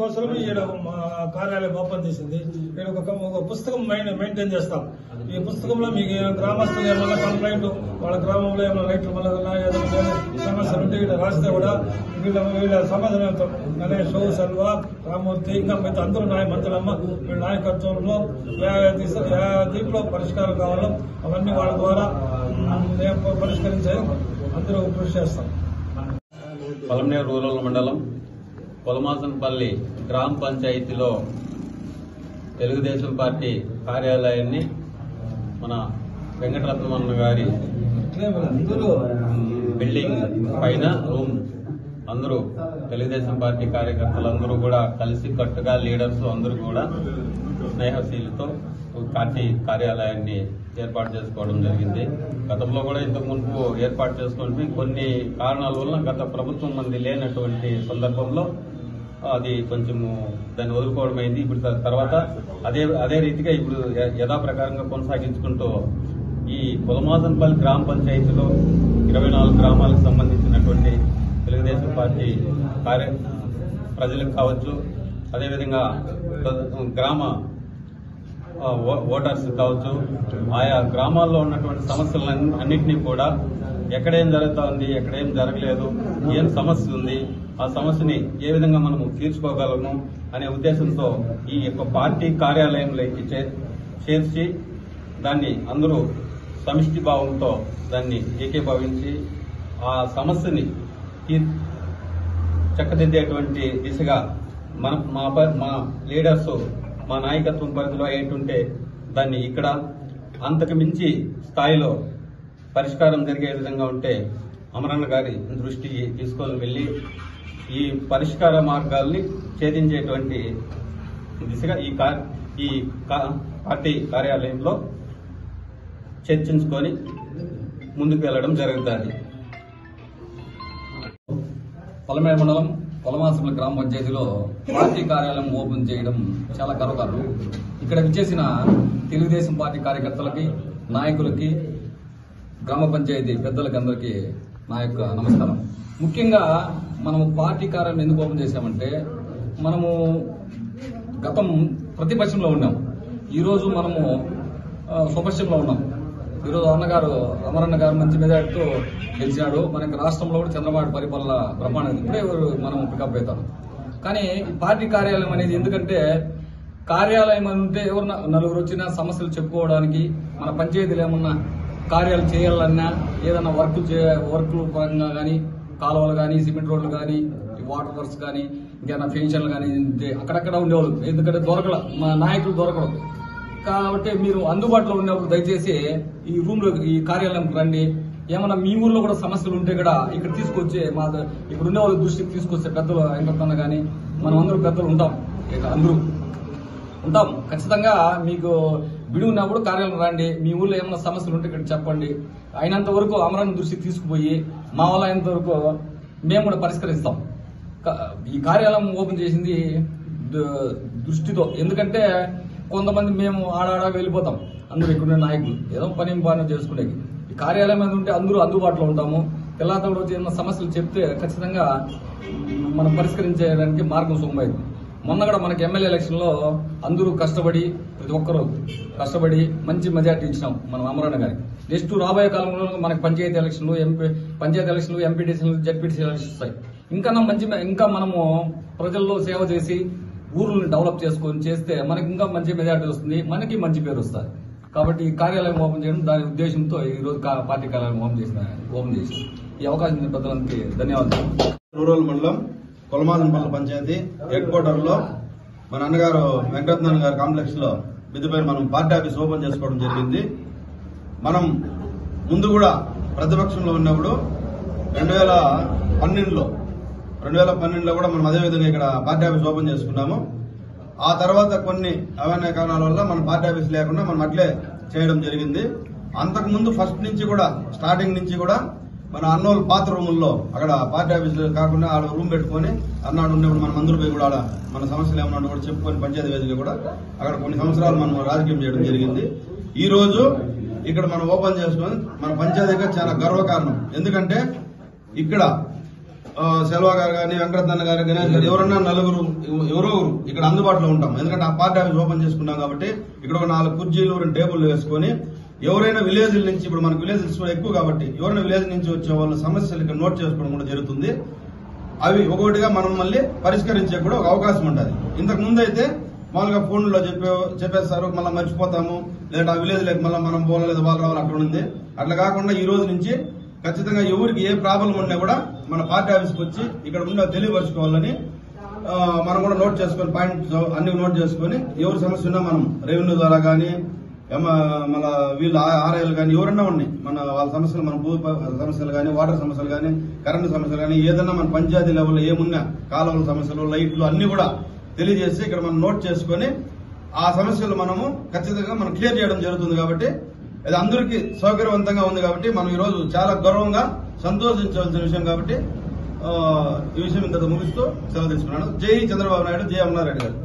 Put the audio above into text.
కోసం కార్యాలయం ఓపెన్ చేసింది. నేను ఒక పుస్తకం మెయింటైన్ చేస్తాం. ఈ పుస్తకంలో మీకు గ్రామస్తులు ఏమన్నా కంప్లైంట్, వాళ్ళ గ్రామంలో ఏమైనా రైతుల వల్ల ఏదైనా సమస్యలు ఉంటే ఇక్కడ రాస్తే కూడా వీళ్ళ సమాధానంతో గణేష్, సెల్వ, రామూర్తి ఇంకా మిగతా అందరూ మంత్రులమ్మ వీళ్ళ నాయకత్వంలో దీంట్లో పరిష్కారం కావాలో అవన్నీ వాళ్ళ ద్వారా పరిష్కరించే అందరూ కృషి చేస్తాం. పలమనేరు రూరల్ మండలం పొలమాసనపల్లి గ్రామ పంచాయతీలో తెలుగుదేశం పార్టీ కార్యాలయాన్ని మన వెంకటరత్నమన్న గారి బిల్డింగ్ పైన రూమ్ అందరూ తెలుగుదేశం పార్టీ కార్యకర్తలందరూ కూడా కలిసి కట్టుగా లీడర్స్ అందరూ కూడా స్నేహశీలతో పార్టీ కార్యాలయాన్ని ఏర్పాటు చేసుకోవడం జరిగింది. గతంలో కూడా ఇంతకు మునుపు ఏర్పాటు చేసుకుంటే కొన్ని కారణాల వల్ల గత ప్రభుత్వం మంది లేనటువంటి సందర్భంలో అది కొంచెము దాన్ని వదులుకోవడమైంది. ఇప్పుడు తర్వాత అదే రీతిగా ఇప్పుడు యథాప్రకారంగా కొనసాగించుకుంటూ ఈ పొలమాసనపల్లి గ్రామ పంచాయతీలో 24 గ్రామాలకు సంబంధించినటువంటి తెలుగుదేశం పార్టీ ప్రజలకు కావచ్చు, అదేవిధంగా గ్రామ ఓటర్స్ కావచ్చు, ఆయా గ్రామాల్లో ఉన్నటువంటి సమస్యలన్నింటినీ కూడా ఎక్కడేం జరుగుతా ఉంది, ఎక్కడేం జరగలేదు, ఏం సమస్య ఉంది, ఆ సమస్యని ఏ విధంగా మనము తీర్చుకోగలము అనే ఉద్దేశంతో ఈ యొక్క పార్టీ కార్యాలయంలోకి చేర్చి దాన్ని అందరూ సమిష్టి భావంతో దాన్ని ఏకీభవించి ఆ సమస్యని చక్కదిద్దేటువంటి దిశగా మా లీడర్స్ మా నాయకత్వం పరిధిలో ఏంటుంటే దాన్ని ఇక్కడ అంతకు మించి స్థాయిలో పరిష్కారం జరిగే విధంగా ఉంటే అమరన్న గారి దృష్టికి తీసుకొని వెళ్లి ఈ పరిష్కార మార్గాల్ని ఛేదించేటువంటి దిశగా ఈ పార్టీ కార్యాలయంలో చర్చించుకొని ముందుకు వెళ్లడం జరుగుతుంది. పలమనేరు మండలం పొలమాసనపల్లి గ్రామ పంచాయతీలో పార్టీ కార్యాలయం ఓపెన్ చేయడం చాలా గర్వకారణం. ఇక్కడ విచ్చేసిన తెలుగుదేశం పార్టీ కార్యకర్తలకి, నాయకులకి, గ్రామ పంచాయతీ పెద్దలకి అందరికీ నా యొక్క నమస్కారం. ముఖ్యంగా మనము పార్టీ కార్యాలయం ఎందుకు ఓపెన్ చేశామంటే, మనము గతం ప్రతిపక్షంలో ఉన్నాం, ఈరోజు మనము స్వపక్షంలో ఉన్నాం. ఈరోజు అమరన్న గారు మంచి మెజార్టీతో గెలిచినాడు. మనకి రాష్ట్రంలో కూడా చంద్రబాబు పరిపాలన బ్రహ్మాండం ఇప్పుడే మనం పికప్ అవుతాం. కానీ ఈ పార్టీ కార్యాలయం అనేది ఎందుకంటే, కార్యాలయం అంటే ఎవరు నలుగురు వచ్చినా సమస్యలు చెప్పుకోవడానికి, మన పంచాయతీలు ఏమన్నా కార్యాలు చేయాలన్నా, ఏదన్నా వర్కులు పరంగా కానీ, కాలువలు కానీ, సిమెంట్ రోడ్లు కానీ, వాటర్ వర్క్స్ కానీ, ఇంకేమైనా పెన్షన్లు కానీ అక్కడక్కడ ఉండేవాళ్ళు. ఎందుకంటే మా నాయకులు దొరకడం కాబట్టి మీరు అందుబాటులో ఉన్నప్పుడు దయచేసి ఈ రూమ్ లో ఈ కార్యాలయంకి రండి. ఏమన్నా మీ ఊర్లో కూడా సమస్యలు ఉంటే కూడా ఇక్కడ తీసుకొచ్చి ఇక్కడ ఉండే వాళ్ళ దృష్టికి తీసుకొచ్చే పెద్దలు వెంకటన్న కానీ మనం అందరూ పెద్దలు ఉంటాం, ఇక అందరూ ఉంటాం. ఖచ్చితంగా మీకు బిడి ఉన్నప్పుడు కార్యాలయం రండి. మీ ఊర్లో ఏమైనా సమస్యలు ఉంటే ఇక్కడ చెప్పండి. అయినంత వరకు అమరన్న దృష్టికి తీసుకుపోయి మా వల్ల అయినంత వరకు మేము కూడా పరిష్కరిస్తాం. ఈ కార్యాలయం ఓపెన్ చేసింది దృష్టితో. ఎందుకంటే కొంతమంది మేము ఆడాడ వెళ్ళిపోతాం, అందరూ ఇక్కడ నాయకులు ఏదో పని చేసుకునే ఈ కార్యాలయం మీద ఉంటే అందరూ అందుబాటులో ఉంటాము. తెల్లాత రోజు ఏమైనా సమస్యలు చెప్తే ఖచ్చితంగా మనం పరిష్కరించడానికి మార్గం సుగమైంది. మొన్న కూడా మనకి ఎమ్మెల్యే ఎలక్షన్ లో అందరూ కష్టపడి ప్రతి ఒక్కరూ కష్టపడి మంచి మెజార్టీ ఇచ్చినాం మనం అమరన్న గారికి. నెక్స్ట్ రాబోయే కాలంలో మనకు పంచాయతీ ఎలక్షన్లు ఎంపీటీసీలు జడ్పీటీసీ ఎలక్షన్స్ వస్తాయి. ఇంకా మనము ప్రజల్లో సేవ చేసి ఊర్లను డెవలప్ చేస్తే మనకి ఇంకా మంచి మెజార్టీ వస్తుంది, మనకి మంచి పేరు వస్తుంది. కాబట్టి ఈ కార్యాలయం ఓపెన్ చేయడం దాని ఉద్దేశంతో ఈ రోజు పార్టీ కార్యాలయం ఓపెన్ చేసి ఈ అవకాశం ఇచ్చిన ప్రజలందరికీ ధన్యవాదాలు. రూరల్ మండలం కొలమాసంపల్లి పంచాయతీ హెడ్ క్వార్టర్ లో మన అన్నగారు వెంకటరత్న గారి కాంప్లెక్స్ లో మిద్దిపైన మనం పార్టీ ఆఫీస్ ఓపెన్ చేసుకోవడం జరిగింది. మనం ముందు కూడా ప్రతిపక్షంలో ఉన్నప్పుడు 2012లో కూడా మనం అదేవిధంగా ఇక్కడ పార్టీ ఆఫీస్ ఓపెన్ చేసుకున్నాము. ఆ తర్వాత కొన్ని అవన్నీ కారణాల వల్ల మన పార్టీ ఆఫీస్ లేకుండా మనం అట్లే చేయడం జరిగింది. అంతకుముందు ఫస్ట్ నుంచి కూడా స్టార్టింగ్ నుంచి కూడా మన అన్నోళ్ళు పాత రూముల్లో అక్కడ పార్టీ ఆఫీస్ కాకుండా ఆడ రూమ్ పెట్టుకుని అన్నాడు ఉండేప్పుడు మనం అందరూ పోయి కూడా మన సమస్యలు ఏమన్నా కూడా చెప్పుకొని పంచాయతీ వేదికగా కూడా అక్కడ కొన్ని సంవత్సరాలు మనం రాజకీయం చేయడం జరిగింది. ఈ రోజు ఇక్కడ మనం ఓపెన్ చేసుకుని మన పంచాయతీగా చాలా గర్వకారణం. ఎందుకంటే ఇక్కడ సెల్వా గారు కానీ వెంకటరత్న గారు గణేష్ గారు ఎవరన్నా ఎవరో ఇక్కడ అందుబాటులో ఉంటాం. ఎందుకంటే ఆ పార్టీ ఆఫీస్ ఓపెన్ చేసుకున్నాం కాబట్టి ఇక్కడ ఒక 4 కుర్చీలు 2 టేబుల్ వేసుకుని ఎవరైనా విలేజ్ల నుంచి, ఇప్పుడు మనకు విలేజెస్ ఎక్కువ కాబట్టి ఎవరైనా విలేజ్ నుంచి వచ్చే వాళ్ళ సమస్యలు ఇక్కడ నోట్ చేసుకోవడం కూడా జరుగుతుంది. అవి ఒక్కొక్కటిగా మనం మళ్ళీ పరిష్కరించే కూడా ఒక అవకాశం ఉంటుంది. ఇంతకు ముందు అయితే మామూలుగా ఫోన్లో చెప్పేస్తారు, మళ్ళీ మర్చిపోతాము, లేదంటే ఆ విలేజ్ లేక మళ్ళీ మనం పోలేదు వాళ్ళు రావాలి అక్కడ ఉంది. అట్లా కాకుండా ఈ రోజు నుంచి ఖచ్చితంగా ఎవరికి ఏ ప్రాబ్లం ఉన్నా కూడా మన పార్టీ ఆఫీస్కి వచ్చి ఇక్కడ ఉన్న తెలియపరచుకోవాలని మనం కూడా నోట్ చేసుకుని పాయింట్స్ అన్ని నోట్ చేసుకుని ఎవరి సమస్య ఉన్నా మనం రెవెన్యూ ద్వారా కానీ మన వీళ్ళు ఆర్ఐలు కానీ ఎవరన్నా ఉన్నాయి మన వాళ్ళ సమస్యలు, మన భూ సమస్యలు కానీ, వాటర్ సమస్యలు కానీ, కరెంటు సమస్యలు కానీ, ఏదన్నా మన పంచాయతీ లెవెల్లో ఏమున్నా కాలువల సమస్యలు, లైట్లు అన్ని కూడా తెలియజేసి ఇక్కడ మనం నోట్ చేసుకుని ఆ సమస్యలు మనము ఖచ్చితంగా మనం క్లియర్ చేయడం జరుగుతుంది. కాబట్టి అది అందరికీ సౌకర్యవంతంగా ఉంది. కాబట్టి మనం ఈ రోజు చాలా గౌరవంగా సంతోషించవలసిన విషయం. కాబట్టి ఈ విషయం ఇంత ముగిస్తూ సెలవు తీసుకున్నాను. జై చంద్రబాబు నాయుడు, జై అమరారెడ్డి గారు.